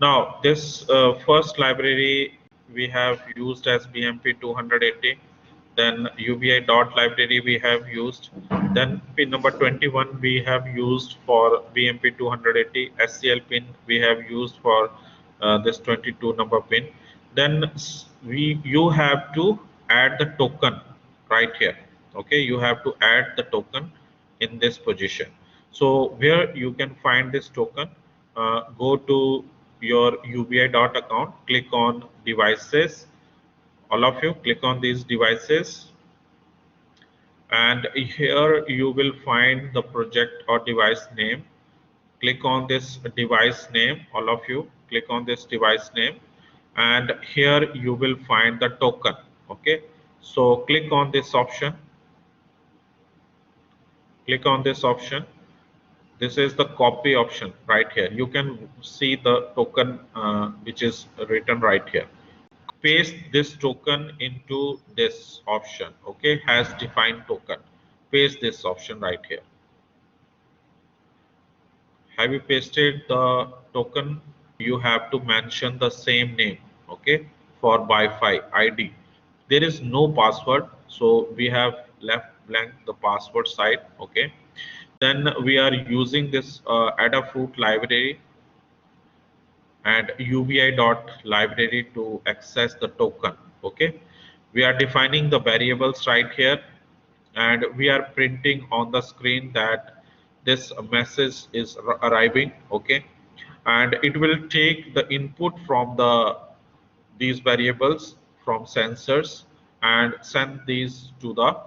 Now this first library we have used as BMP 280. Then UBI dot library we have used. Then pin number 21 we have used for BMP 280. SCL pin we have used for this 22 number pin. Then you have to add the token right here. Okay, you have to add the token in this position. So where you can find this token, go to your UBI dot account, click on devices. All of you click on these devices, and here you will find the project or device name. Click on this device name. All of you click on this device name, and here you will find the token. Okay, so click on this option. Click on this option. This is the copy option right here. You can see the token which is written right here. Paste this token into this option. Okay, has defined token. Paste this option right here. Have you pasted the token? You have to mention the same name. Okay, for Wi-Fi ID. There is no password, so we have left blank the password side. Okay, then we are using this Adafruit library and UBI dot library to access the token. Okay, we are defining the variables right here, and we are printing on the screen that this message is arriving. Okay, and it will take the input from these variables from sensors and send these to the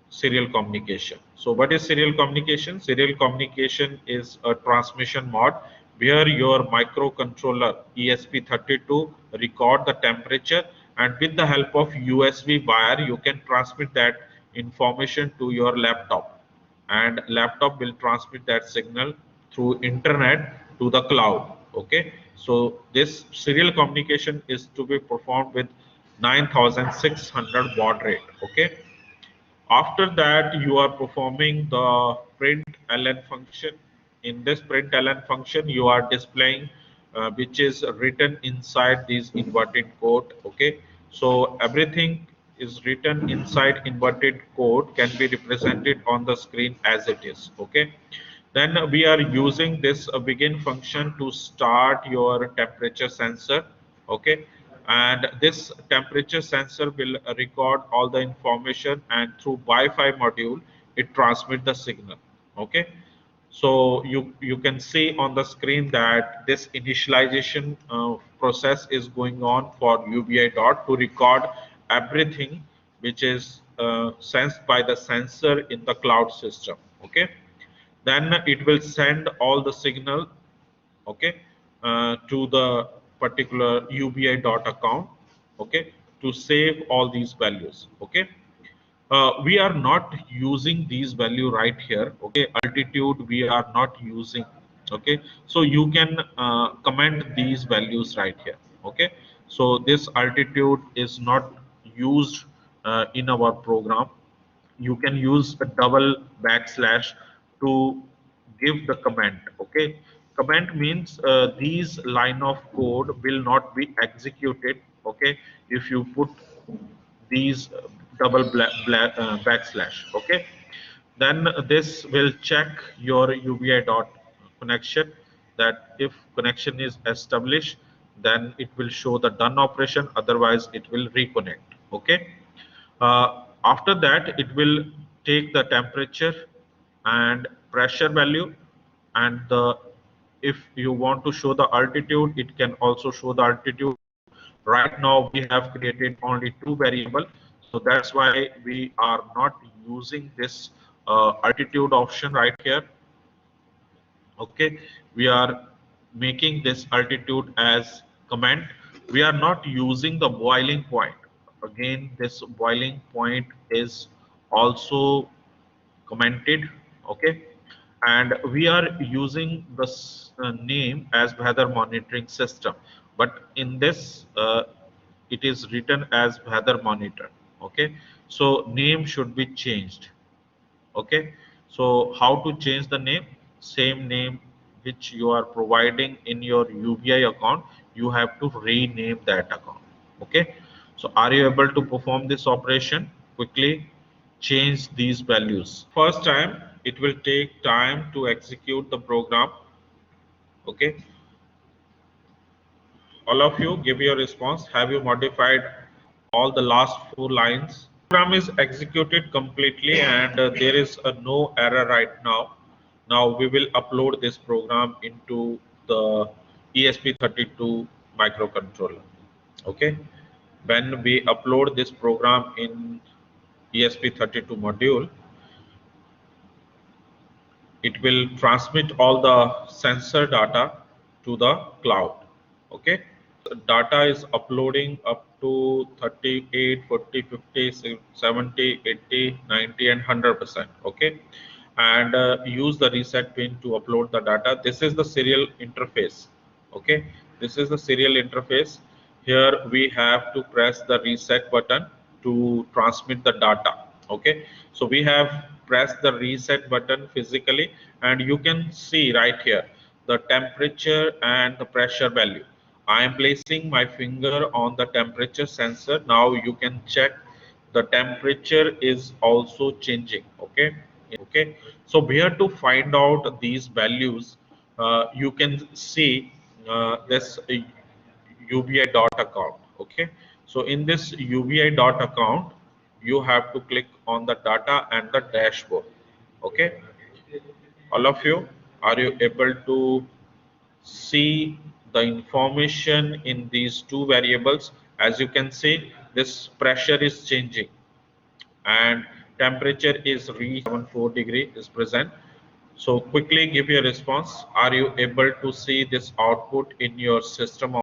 serial communication. So what is serial communication? Serial communication is a transmission mode where your microcontroller ESP32 record the temperature, and with the help of USB wire you can transmit that information to your laptop, and laptop will transmit that signal through internet to the cloud. Okay, so this serial communication is to be performed with 9600 baud rate. Okay, after that, you are performing the println function. In this println function, you are displaying which is written inside this inverted code. Okay, so everything is written inside inverted code can be represented on the screen as it is. Okay, then we are using this begin function to start your temperature sensor. Okay, and this temperature sensor will record all the information, and through Wi-Fi module it transmit the signal. Okay, so you can see on the screen that this initialization process is going on for UBI dot to record everything which is sensed by the sensor in the cloud system. Okay, then it will send all the signal. Okay, to the particular UBI dot account. Okay, to save all these values. Okay, we are not using these value right here. Okay, altitude we are not using. Okay, so you can comment these values right here. Okay, so this altitude is not used in our program. You can use a double backslash to give the comment. Okay, comment means these line of code will not be executed. Okay, if you put these double backslash. Okay, then this will check your UBI dot connection, that if connection is established then it will show the done operation, otherwise it will reconnect. Okay, after that it will take the temperature and pressure value, and if you want to show the altitude it can also show the altitude. Right now we have created only two variables, so that's why we are not using this altitude option right here. Okay, we are making this altitude as comment. We are not using the boiling point. Again, this boiling point is also commented. Okay, and we are using this name as weather monitoring system, but in this it is written as weather monitor. Okay, so name should be changed. Okay, so how to change the name? Same name which you are providing in your UBI account, you have to rename that account. Okay, so are you able to perform this operation quickly? Change these values. First time it will take time to execute the program. Okay, all of you give your response. Have you modified all the last 4 lines? Program is executed completely and there is no error right now. Now we will upload this program into the ESP32 microcontroller. Okay, when we upload this program in ESP32 module, it will transmit all the sensor data to the cloud. Okay, data is uploading up to 38, 40, 50, 70, 80, 90 and 100%. Okay, and use the reset pin to upload the data. This is the serial interface. Okay, this is the serial interface. Here we have to press the reset button to transmit the data. Okay, so we have pressed the reset button physically and you can see right here the temperature and the pressure value. I am placing my finger on the temperature sensor. Now you can check the temperature is also changing. Okay, okay, so where to find out these values, you can see this UBI dot account. Okay, so in this UBI dot account you have to click on the data and the dashboard. Okay, all of you, are you able to see the information in these two variables? As you can see, this pressure is changing and temperature is reached 74 degree is present. So quickly give your response. Are you able to see this output in your system?